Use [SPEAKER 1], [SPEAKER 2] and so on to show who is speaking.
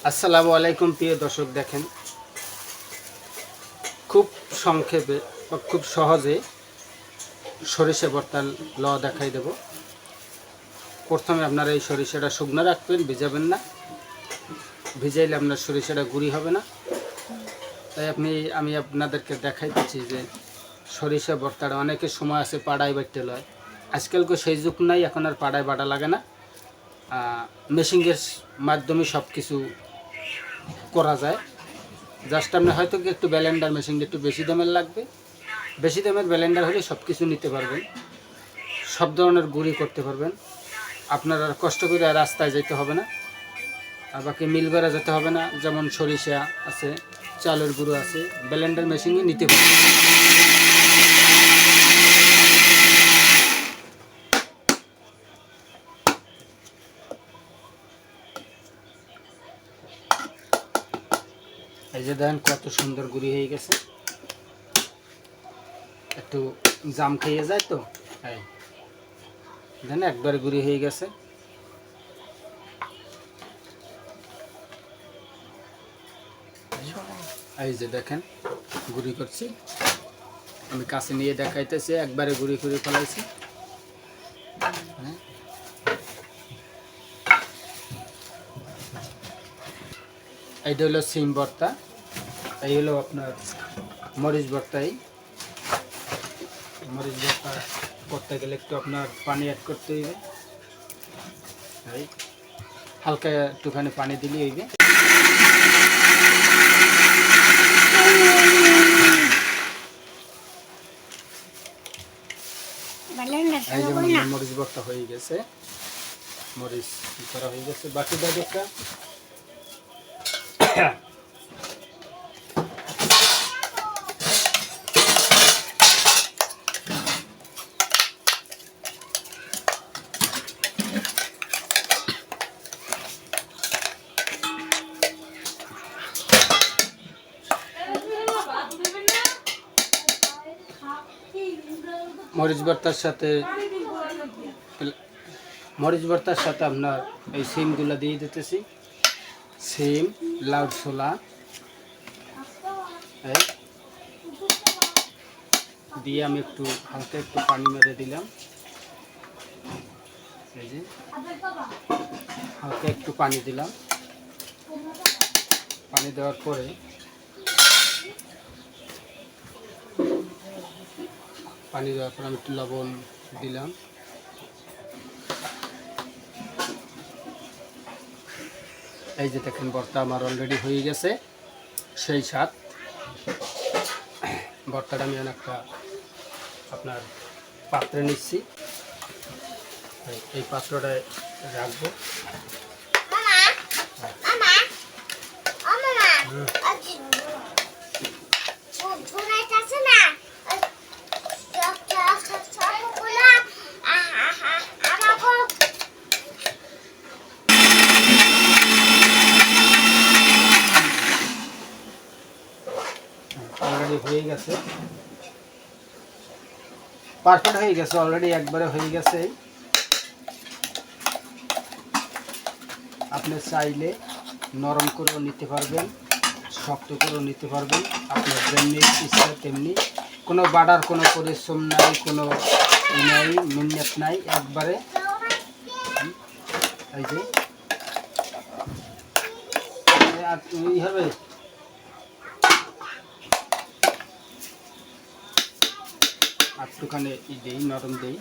[SPEAKER 1] আসসালামু আলাইকুম প্রিয় দর্শক, দেখেন খুব সংক্ষেপে বা খুব সহজে সরিষা ভর্তার দেখাই দেব। প্রথমে আপনারা এই সরিষাটা শুকনো রাখবেন, ভিজাবেন না। ভিজাইলে আপনার সরিষাটা গুঁড়ি হবে না। তাই আমি আপনাদেরকে দেখাইতেছি যে সরিষা ভর্তাটা অনেকের সময় আছে পাড়ায় বাটতে লয়। আজকালকে সেই যুগ নাই, এখন আর পাড়ায় বাটা লাগে না। মেশিনের মাধ্যমে সব কিছু করা যায়। জাস্ট আপনি হয়তো কি একটু ব্লেন্ডার মেশিনটা একটু বেশি দামের লাগবে। বেশি দামের ব্লেন্ডার হলে সব কিছু নিতে পারবেন, সব ধরনের গুঁড়ি করতে পারবেন। আপনার আর কষ্ট করে রাস্তায় যেতে হবে না, আর বাকি মিল করে যেতে হবে না। যেমন সরিষা আছে, চালের গুঁড়ো আছে, ব্লেন্ডার মেশিনে নিতে পারবেন। এই যে দেখেন কত সুন্দর গুঁড়ি হয়ে গেছে। একটু জাম খেয়ে যায় তো, এই দেখেন একবারে গুঁড়ি হয়ে গেছে। এই যে দেখেন গুঁড়ি করছি, আমি কাছে নিয়ে দেখাইতেছি, একবারে গুঁড়ি করে ফেলাইছি। এইটা হলো সিম ভর্তা, এই হলো আপনার মরিচ ভর্তা। এই মরিচ ভর্তা করতে গেলে একটু আপনার পানি অ্যাড করতে হইবে, এই হালকা একটুখানি পানি দিলেই হইবে। এই যেমন মরিচ ভর্তা হয়ে গেছে, মরিচ করা হয়ে গেছে। বাকি ব্যাগটা মরিচ ভর্তার সাথে আপনার এই সিমগুলো দিয়ে দিতেছি। সিম, লাউ ছোলা দিয়ে আমি একটু হালকা একটু পানি মেরে দিলাম। এই যে হালকা একটু পানি দিলাম। পানি দেওয়ার পরে আমি একটু লবণ দিলাম। এই যে দেখেন ভর্তা আমার অলরেডি হয়ে গেছে, সেই স্বাদ। ভর্তাটা আমি অনেকটা আপনার পাত্রে নিচ্ছি, এই পাত্রটায় রাখবো। অলরেডি হয়ে গেছে, পারফেক্ট হয়ে গেছে, অলরেডি একবারে হয়ে গেছে। আপনি চাইলে নরম করেও নিতে পারবেন, শক্ত করেও নিতে পারবেন, আপনার যেমনি ইচ্ছা তেমনি। কোনো বাড়ার কোনো পরিশ্রম নাই, কোনো নাই, মিন্নাত নাই, একবারে। এই যে আর এই হবে একটুখানি দিই, নরম দিই।